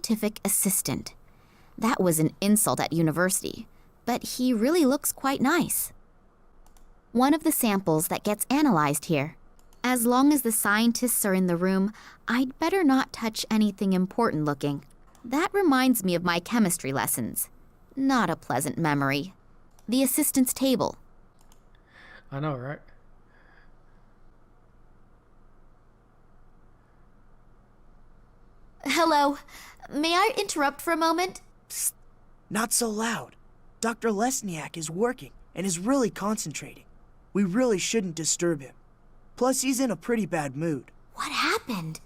scientific assistant. That was an insult at university, but he really looks quite nice. One of the samples that gets analyzed here. As long as the scientists are in the room, I'd better not touch anything important looking. That reminds me of my chemistry lessons. Not a pleasant memory. The assistant's table. I know, right? Hello. May I interrupt for a moment? Psst. Not so loud. Dr. Lesniak is working and is really concentrating. We really shouldn't disturb him. Plus, he's in a pretty bad mood. What happened?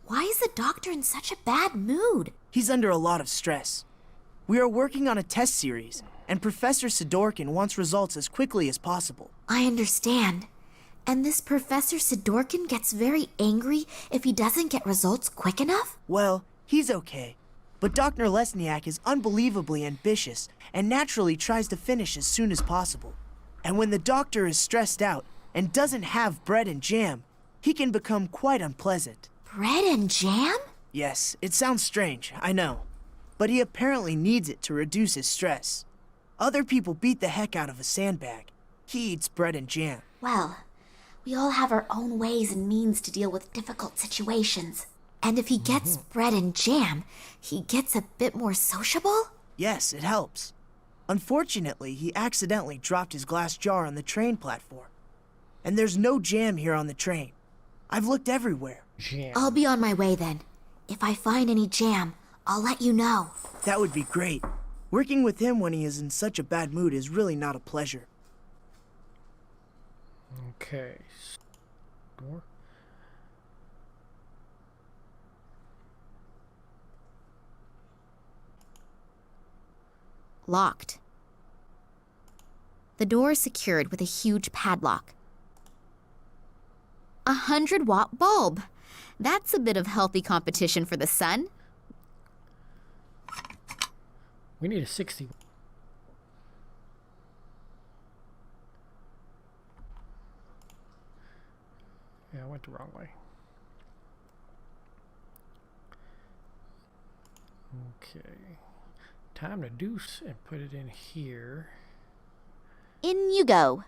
Why is the doctor in such a bad mood? He's under a lot of stress. We are working on a test series, and Professor Sidorkin wants results as quickly as possible. I understand. And this Professor Sidorkin gets very angry if he doesn't get results quick enough? Well, he's okay. But Dr. Lesniak is unbelievably ambitious and naturally tries to finish as soon as possible. And when the doctor is stressed out and doesn't have bread and jam, he can become quite unpleasant. Bread and jam? Yes, it sounds strange, I know. But he apparently needs it to reduce his stress. Other people beat the heck out of a sandbag. He eats bread and jam. Well, we all have our own ways and means to deal with difficult situations. And if he gets bread and jam, he gets a bit more sociable? Yes, it helps. Unfortunately, he accidentally dropped his glass jar on the train platform. And there's no jam here on the train. I've looked everywhere. Jam. I'll be on my way then. If I find any jam, I'll let you know. That would be great. Working with him when he is in such a bad mood is really not a pleasure. Okay. Door. Locked. The door is secured with a huge padlock. 100-watt bulb. That's a bit of healthy competition for the sun. We need a 60. Yeah, I went the wrong way. Okay. Time to deuce and put it in here. In you go.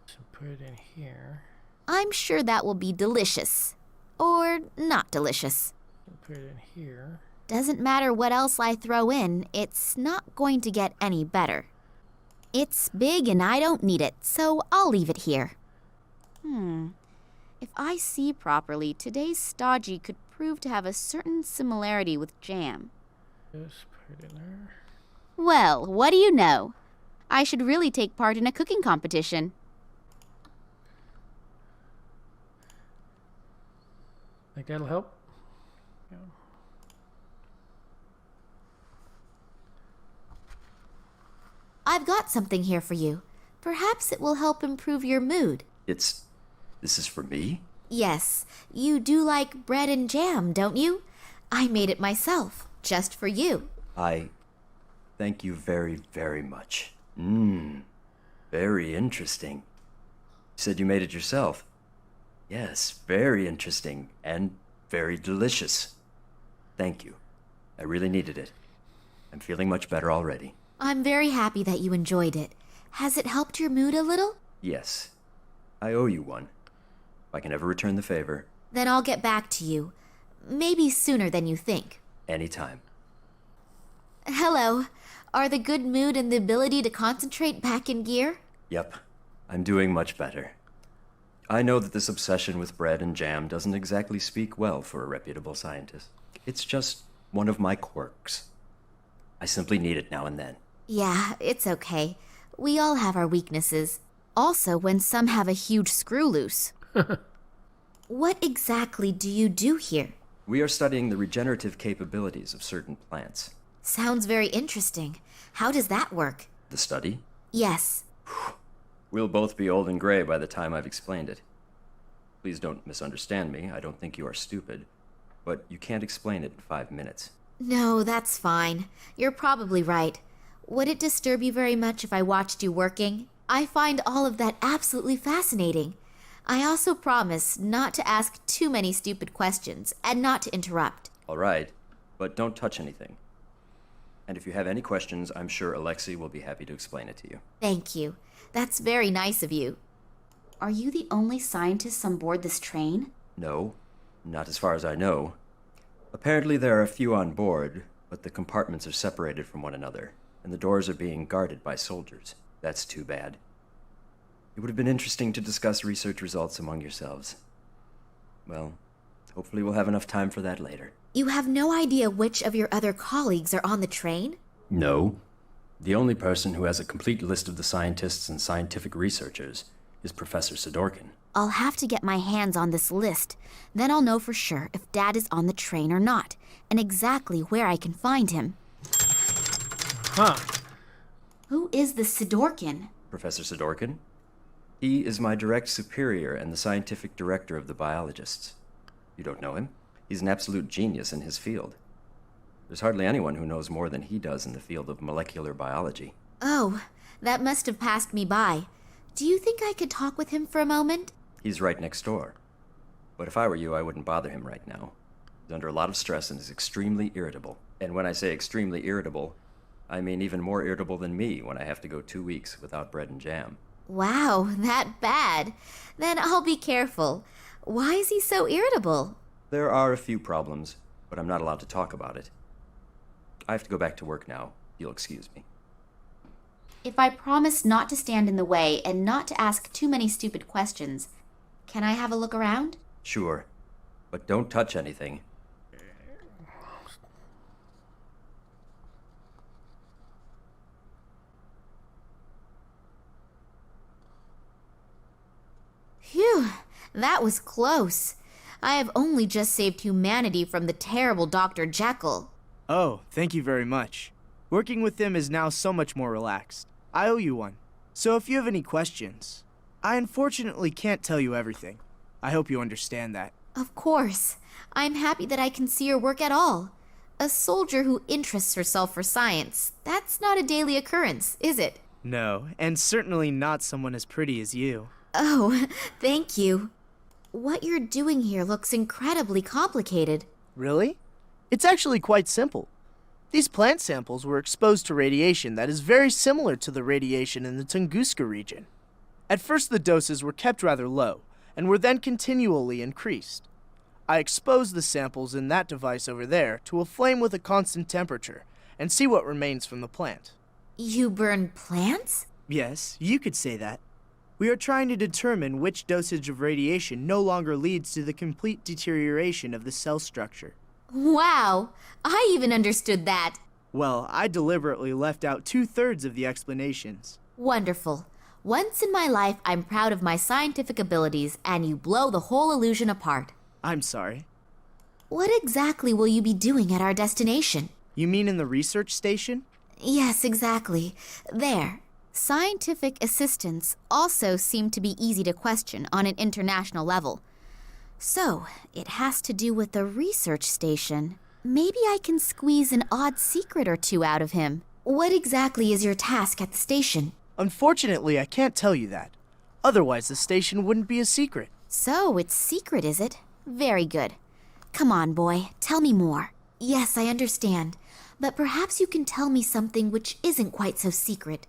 So put it in here. I'm sure that will be delicious. Or not delicious. Put it in here. Doesn't matter what else I throw in, it's not going to get any better. It's big and I don't need it, so I'll leave it here. If I see properly, today's stodgy could prove to have a certain similarity with jam. Just put it in there. Well, what do you know? I should really take part in a cooking competition. Think that'll help? Yeah. I've got something here for you. Perhaps it will help improve your mood. This is for me? Yes, you do like bread and jam, don't you? I made it myself, just for you. Thank you very, very much. Very interesting. You said you made it yourself. Yes, very interesting and very delicious. Thank you. I really needed it. I'm feeling much better already. I'm very happy that you enjoyed it. Has it helped your mood a little? Yes. I owe you one. If I can ever return the favor. Then I'll get back to you. Maybe sooner than you think. Anytime. Hello. Are the good mood and the ability to concentrate back in gear? Yep. I'm doing much better. I know that this obsession with bread and jam doesn't exactly speak well for a reputable scientist. It's just one of my quirks. I simply need it now and then. Yeah, it's okay. We all have our weaknesses. Also, when some have a huge screw loose. What exactly do you do here? We are studying the regenerative capabilities of certain plants. Sounds very interesting. How does that work? The study? Yes. We'll both be old and gray by the time I've explained it. Please don't misunderstand me. I don't think you are stupid. But you can't explain it in 5 minutes. No, that's fine. You're probably right. Would it disturb you very much if I watched you working? I find all of that absolutely fascinating. I also promise not to ask too many stupid questions and not to interrupt. All right. but don't touch anything. And if you have any questions, I'm sure Alexei will be happy to explain it to you. Thank you. That's very nice of you. Are you the only scientists on board this train? No, not as far as I know. Apparently there are a few on board, but the compartments are separated from one another, and the doors are being guarded by soldiers. That's too bad. It would have been interesting to discuss research results among yourselves. Well, hopefully we'll have enough time for that later. You have no idea which of your other colleagues are on the train? No. The only person who has a complete list of the scientists and scientific researchers is Professor Sidorkin. I'll have to get my hands on this list. Then I'll know for sure if Dad is on the train or not, and exactly where I can find him. Huh. Who is this Sidorkin? Professor Sidorkin? He is my direct superior and the scientific director of the biologists. You don't know him? He's an absolute genius in his field. There's hardly anyone who knows more than he does in the field of molecular biology. Oh, that must have passed me by. Do you think I could talk with him for a moment? He's right next door. But if I were you, I wouldn't bother him right now. He's under a lot of stress and is extremely irritable. And when I say extremely irritable, I mean even more irritable than me when I have to go 2 weeks without bread and jam. Wow, that bad. Then I'll be careful. Why is he so irritable? There are a few problems, but I'm not allowed to talk about it. I have to go back to work now. You'll excuse me. If I promise not to stand in the way and not to ask too many stupid questions, can I have a look around? Sure, but don't touch anything. Phew, that was close. I have only just saved humanity from the terrible Dr. Jekyll. Oh, thank you very much. Working with him is now so much more relaxed. I owe you one. So if you have any questions, I unfortunately can't tell you everything. I hope you understand that. Of course. I'm happy that I can see your work at all. A soldier who interests herself for science, that's not a daily occurrence, is it? No, and certainly not someone as pretty as you. Oh, thank you. What you're doing here looks incredibly complicated. Really? It's actually quite simple. These plant samples were exposed to radiation that is very similar to the radiation in the Tunguska region. At first the doses were kept rather low, and were then continually increased. I exposed the samples in that device over there to a flame with a constant temperature, and see what remains from the plant. You burn plants? Yes, you could say that. We are trying to determine which dosage of radiation no longer leads to the complete deterioration of the cell structure. Wow, I even understood that. Well, I deliberately left out 2/3 of the explanations. Wonderful. Once in my life, I'm proud of my scientific abilities, and you blow the whole illusion apart. I'm sorry. What exactly will you be doing at our destination? You mean in the research station? Yes, exactly. There. Scientific assistants also seem to be easy to question on an international level. So, it has to do with the research station. Maybe I can squeeze an odd secret or two out of him. What exactly is your task at the station? Unfortunately, I can't tell you that. Otherwise, the station wouldn't be a secret. So, it's secret, is it? Very good. Come on, boy, tell me more. Yes, I understand. But perhaps you can tell me something which isn't quite so secret.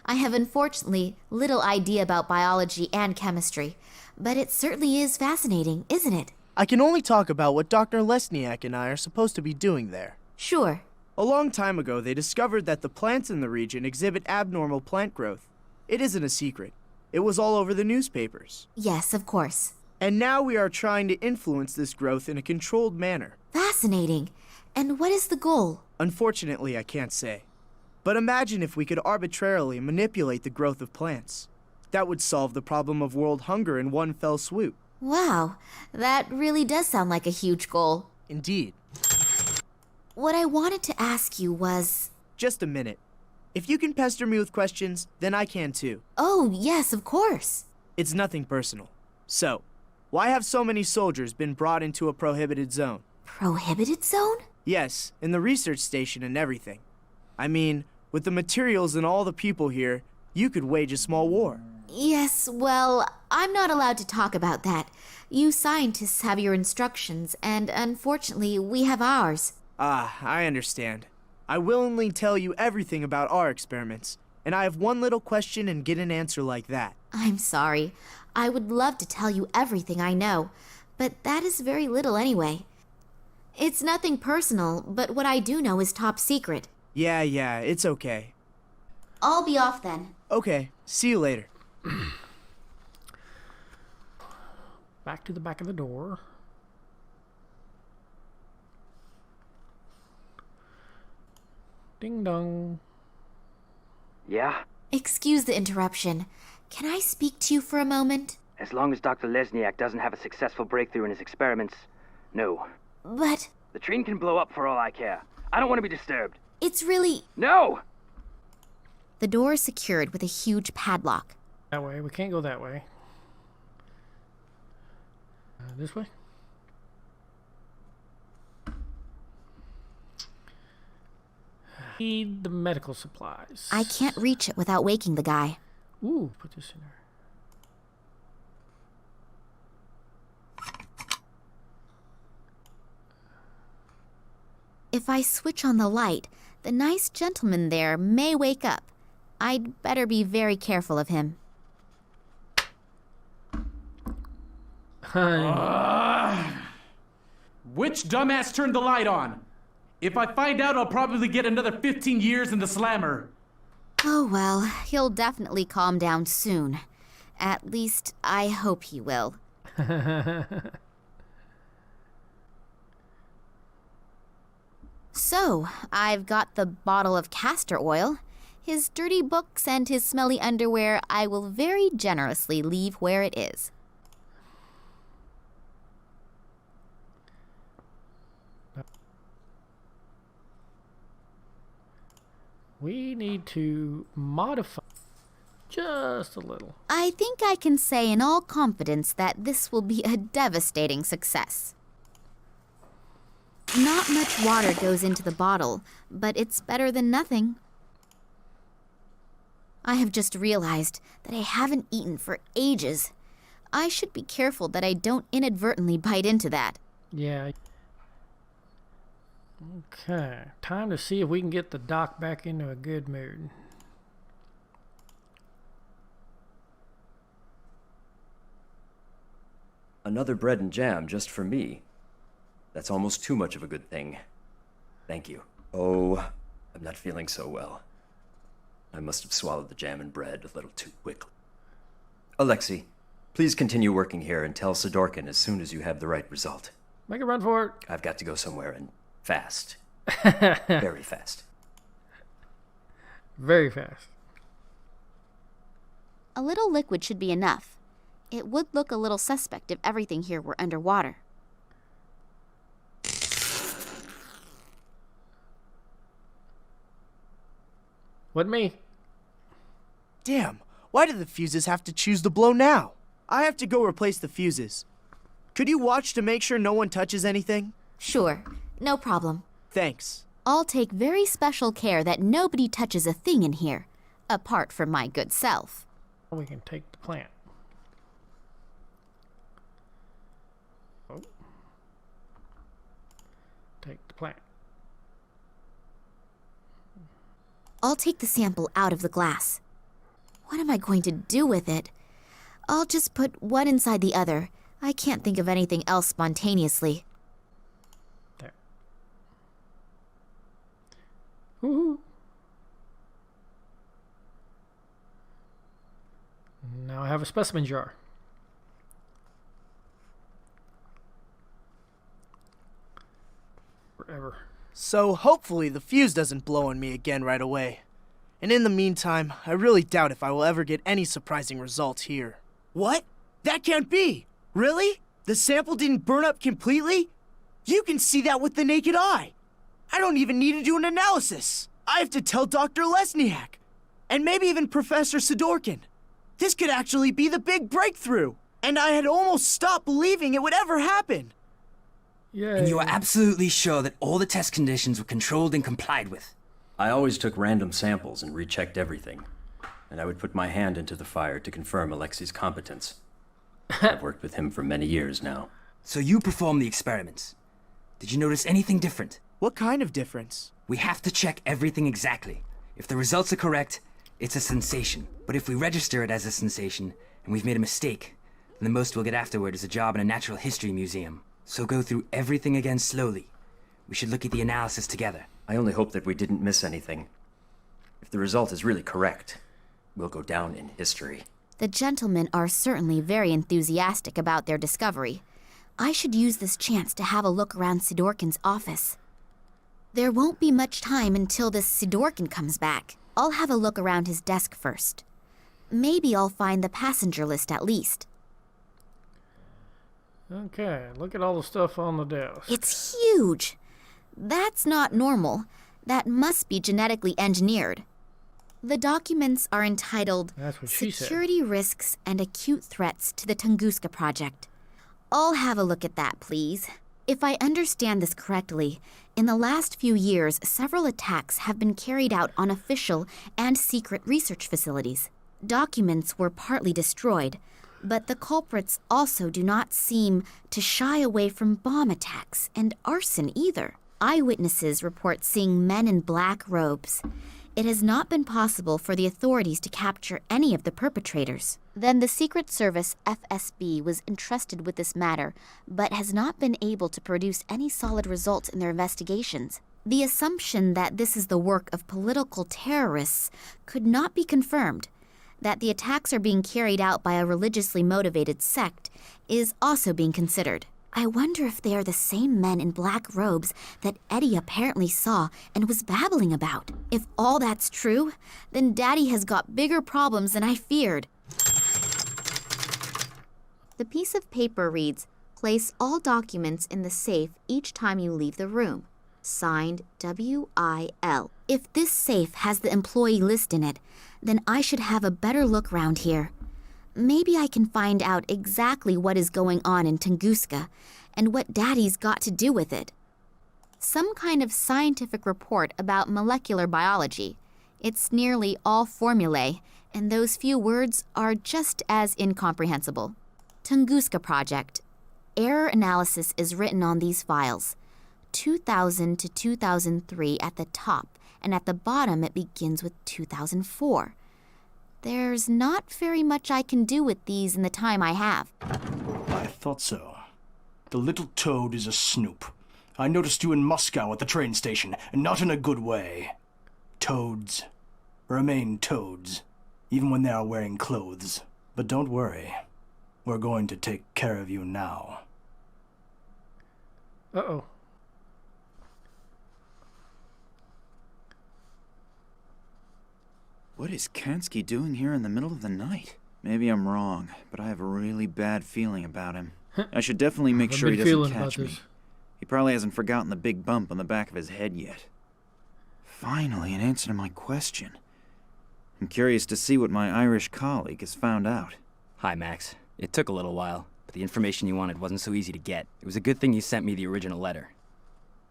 I have unfortunately little idea about biology and chemistry, but it certainly is fascinating, isn't it? I can only talk about what Dr. Lesniak and I are supposed to be doing there. Sure. A long time ago, they discovered that the plants in the region exhibit abnormal plant growth. It isn't a secret. It was all over the newspapers. Yes, of course. And now we are trying to influence this growth in a controlled manner. Fascinating. And what is the goal? Unfortunately, I can't say. But imagine if we could arbitrarily manipulate the growth of plants. That would solve the problem of world hunger in one fell swoop. Wow, that really does sound like a huge goal. Indeed. What I wanted to ask you was... Just a minute. If you can pester me with questions, then I can too. Oh, yes, of course. It's nothing personal. So, why have so many soldiers been brought into a prohibited zone? Prohibited zone? Yes, in the research station and everything. I mean, with the materials and all the people here, you could wage a small war. Yes, well, I'm not allowed to talk about that. You scientists have your instructions, and unfortunately, we have ours. Ah, I understand. I willingly tell you everything about our experiments, and I have one little question and get an answer like that. I'm sorry. I would love to tell you everything I know, but that is very little anyway. It's nothing personal, but what I do know is top secret. Yeah, it's okay. I'll be off then. Okay, see you later. Back to the back of the door. Ding dong. Yeah? Excuse the interruption. Can I speak to you for a moment? As long as Dr. Lesniak doesn't have a successful breakthrough in his experiments, no. But The train can blow up for all I care. I don't want to be disturbed. it's really... No! The door is secured with a huge padlock. That way. We can't go that way. This way? Need the medical supplies. I can't reach it without waking the guy. Ooh, put this in there. If I switch on the light, the nice gentleman there may wake up. I'd better be very careful of him. Which dumbass turned the light on? If I find out, I'll probably get another 15 years in the slammer. Oh well, he'll definitely calm down soon. At least, I hope he will. So, I've got the bottle of castor oil. His dirty books and his smelly underwear I will very generously leave where it is. We need to modify just a little. I think I can say in all confidence that this will be a devastating success. Not much water goes into the bottle, but it's better than nothing. I have just realized that I haven't eaten for ages. I should be careful that I don't inadvertently bite into that. Yeah. Okay. Time to see if we can get the doc back into a good mood. Another bread and jam just for me. That's almost too much of a good thing. Thank you. Oh, I'm not feeling so well. I must have swallowed the jam and bread a little too quickly. Alexei, please continue working here and tell Sidorkin as soon as you have the right result. Make a run for it. I've got to go somewhere and fast. Very fast. Very fast. A little liquid should be enough. It would look a little suspect if everything here were underwater. Wasn't me. Damn, why do the fuses have to choose to blow now? I have to go replace the fuses. Could you watch to make sure no one touches anything? Sure, no problem. Thanks. I'll take very special care that nobody touches a thing in here, apart from my good self. We can take the plant. Oh. Take the plant. I'll take the sample out of the glass. What am I going to do with it? I'll just put one inside the other. I can't think of anything else spontaneously. There. Woohoo! Now I have a specimen jar. Forever. So hopefully the fuse doesn't blow on me again right away. And in the meantime, I really doubt if I will ever get any surprising results here. What? That can't be! Really? The sample didn't burn up completely? You can see that with the naked eye! I don't even need to do an analysis! I have to tell Dr. Lesniak! And maybe even Professor Sidorkin! This could actually be the big breakthrough! And I had almost stopped believing it would ever happen! Yay. And you are absolutely sure that all the test conditions were controlled and complied with? I always took random samples and rechecked everything. And I would put my hand into the fire to confirm Alexei's competence. I've worked with him for many years now. So you performed the experiments. Did you notice anything different? What kind of difference? We have to check everything exactly. If the results are correct, it's a sensation. But if we register it as a sensation, and we've made a mistake, then the most we'll get afterward is a job in a natural history museum. So go through everything again slowly. We should look at the analysis together. I only hope that we didn't miss anything. If the result is really correct, we'll go down in history. The gentlemen are certainly very enthusiastic about their discovery. I should use this chance to have a look around Sidorkin's office. There won't be much time until this Sidorkin comes back. I'll have a look around his desk first. Maybe I'll find the passenger list at least. Okay, look at all the stuff on the desk. It's huge. That's not normal. That must be genetically engineered. The documents are entitled That's what she said. Security Risks and Acute Threats to the Tunguska Project. I'll have a look at that, please. If I understand this correctly, in the last few years, several attacks have been carried out on official and secret research facilities. Documents were partly destroyed, but the culprits also do not seem to shy away from bomb attacks and arson either. Eyewitnesses report seeing men in black robes. It has not been possible for the authorities to capture any of the perpetrators. Then the Secret Service FSB was entrusted with this matter, but has not been able to produce any solid results in their investigations. The assumption that this is the work of political terrorists could not be confirmed. That the attacks are being carried out by a religiously motivated sect is also being considered. I wonder if they are the same men in black robes that Eddie apparently saw and was babbling about. If all that's true, then Daddy has got bigger problems than I feared. The piece of paper reads, "Place all documents in the safe each time you leave the room. Signed, W.I.L." If this safe has the employee list in it, then I should have a better look round here. Maybe I can find out exactly what is going on in Tunguska and what Daddy's got to do with it. Some kind of scientific report about molecular biology. It's nearly all formulae, and those few words are just as incomprehensible. Tunguska Project. Error analysis is written on these files. 2000 to 2003 at the top, and at the bottom it begins with 2004. There's not very much I can do with these in the time I have. I thought so. The little toad is a snoop. I noticed you in Moscow at the train station, and not in a good way. Toads remain toads, even when they are wearing clothes. But don't worry. We're going to take care of you now. Uh-oh. What is Kansky doing here in the middle of the night? Maybe I'm wrong, but I have a really bad feeling about him. I should definitely make sure he doesn't catch me. He probably hasn't forgotten the big bump on the back of his head yet. Finally, an answer to my question. I'm curious to see what my Irish colleague has found out. Hi, Max. It took a little while, but the information you wanted wasn't so easy to get. It was a good thing you sent me the original letter.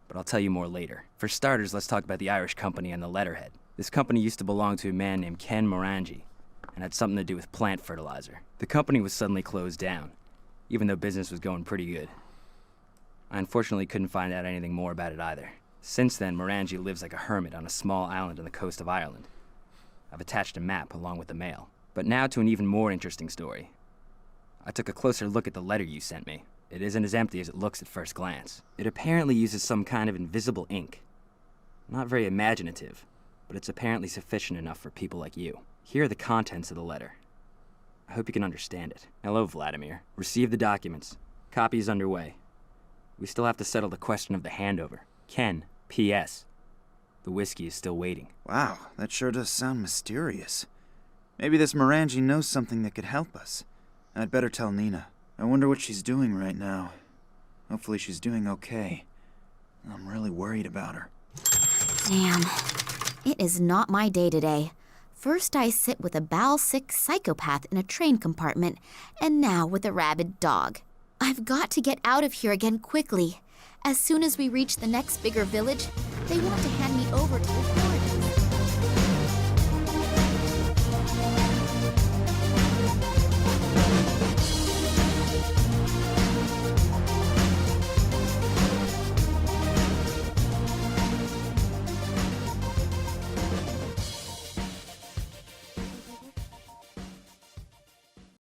But I'll tell you more later. For starters, let's talk about the Irish company and the letterhead. This company used to belong to a man named Ken Morangi, and had something to do with plant fertilizer. The company was suddenly closed down, even though business was going pretty good. I unfortunately couldn't find out anything more about it either. Since then, Morangi lives like a hermit on a small island on the coast of Ireland. I've attached a map along with the mail. But now to an even more interesting story. I took a closer look at the letter you sent me. It isn't as empty as it looks at first glance. It apparently uses some kind of invisible ink. Not very imaginative, but it's apparently sufficient enough for people like you. Here are the contents of the letter. I hope you can understand it. Hello, Vladimir. Receive the documents. Copy is underway. We still have to settle the question of the handover. Ken, P.S. The whiskey is still waiting. Wow, that sure does sound mysterious. Maybe this Morangi knows something that could help us. I'd better tell Nina. I wonder what she's doing right now. Hopefully she's doing okay. I'm really worried about her. Damn. It is not my day today. First I sit with a bowel-sick psychopath in a train compartment, and now with a rabid dog. I've got to get out of here again quickly. As soon as we reach the next bigger village, they want to hand me over to the authorities.